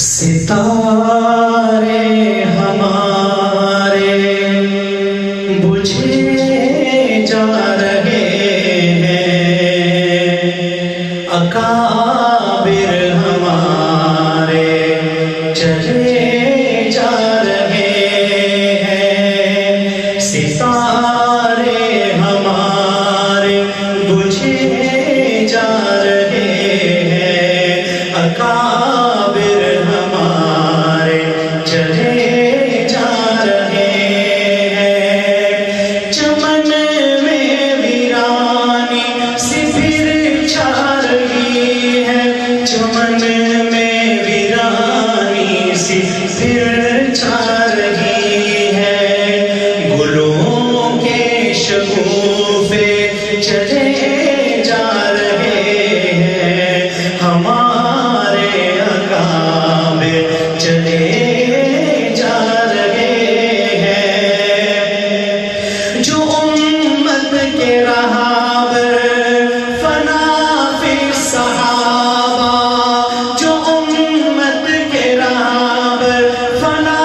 ستارے ہمارے بجھے جا رہے ہیں، اکابر ہمارے چلے جا رہے ہیں، ستارے ہمارے بجھے جا رہے ہیں، اکابر ہمارے چلے جا رہے ہیں، چمن میں ویرانی سی پھر چھا رہی ہے، چمن میں ویرانی سی پھر چھا رہی ہے، گلوں کے شگوفے چلے جا رہے ہیں، ہمارے اکابر چلے جا رہے ہیں، جو امت کے رہبر فنا فی صحابہ، جو امت کے رہبر فنا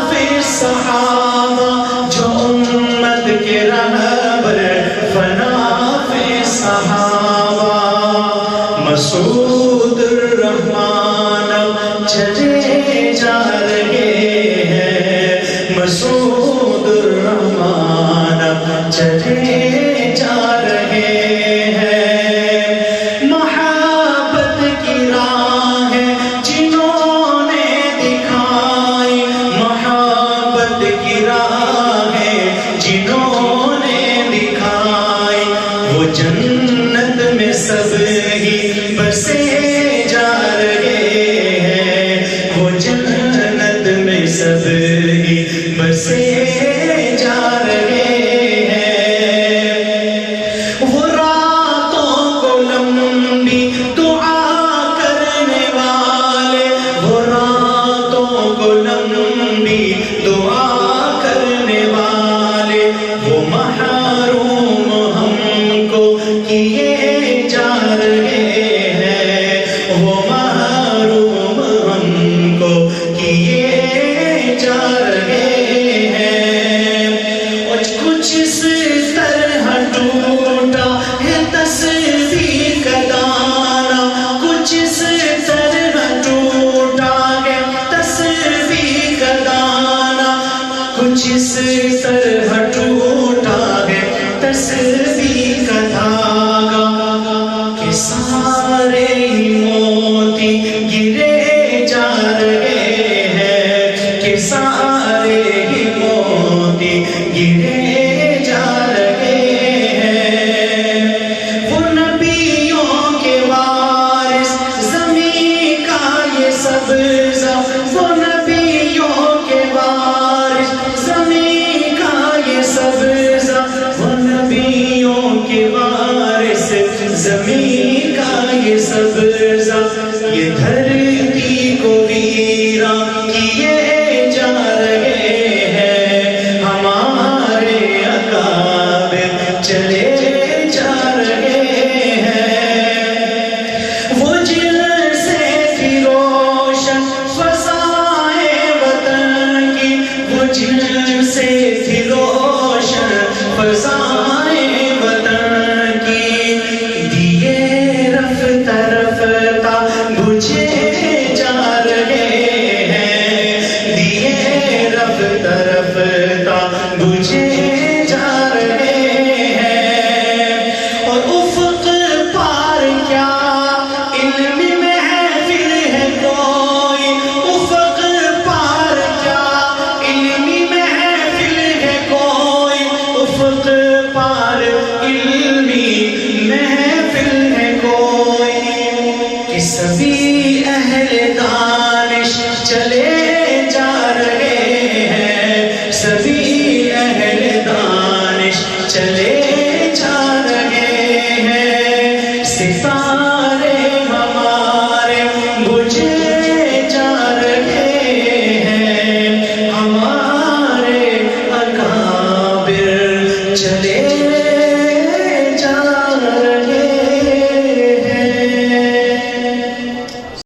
فی صحابہ، جو امت کے رہبر فنا فی صحابہ، مسعود الرحمن چلے جا رہے ہیں، مسعود الرحمن چلے جا رہے ہیں، محبت کی راہیں جنہوں نے دکھائی، محبت کی راہیں جنہوں نے دکھائی، وہ جنت میں سب ہی بسے جا رہے ہیں، وہ جنت میں سب ہی بسے جا رہے ہیں، وہ راتوں کو لمبی دعا کرنے والے، وہ راتوں کو لمبی دعا کرنے والے، وہ محروم ہم کو کیے جا رہے ہیں، وہ محروم ہم کو کیے جا رہے ہیں، اور کچھ اس طرح ٹوٹا ہے تسبیح کا دانہ، کچھ اس طرح ٹوٹا ہے تسبیح کا دانہ، کچھ اس طرح ٹوٹا ہے تسبیح کا دھاگا، کہ سارے ہی موتی گرے جا رہے ہیں، کہ سارے ہی موتی گرے جا رہے ہیں، وہ نبیوں کے وارث زمین کا یہ سبزہ، وہ نبیوں کے وارث زمین کا یہ سبزہ، وہ نبیوں کے وارث زمین کا یہ سبزہ، یہ دھرتی کو ویراں کیے جا رہے ہیں، ہمارے اکابر چلے جا رہے ہیں، وہ جن سے تھی روشن فضائیں وطن کی، وہ جن سے تھی روشن فضائیں وطن کی، دیے رفتہ رفتہ بجھے جا رہے ہیں، دیے رفتہ رفتہ بجھے جا رہے ہیں، اور افق پار کیا علمی محفل ہے کوئی، افق پار کیا علمی محفل ہے کوئی، افق پار علمی محفل ہے کوئی، کہ سبھی اہل دانش چلے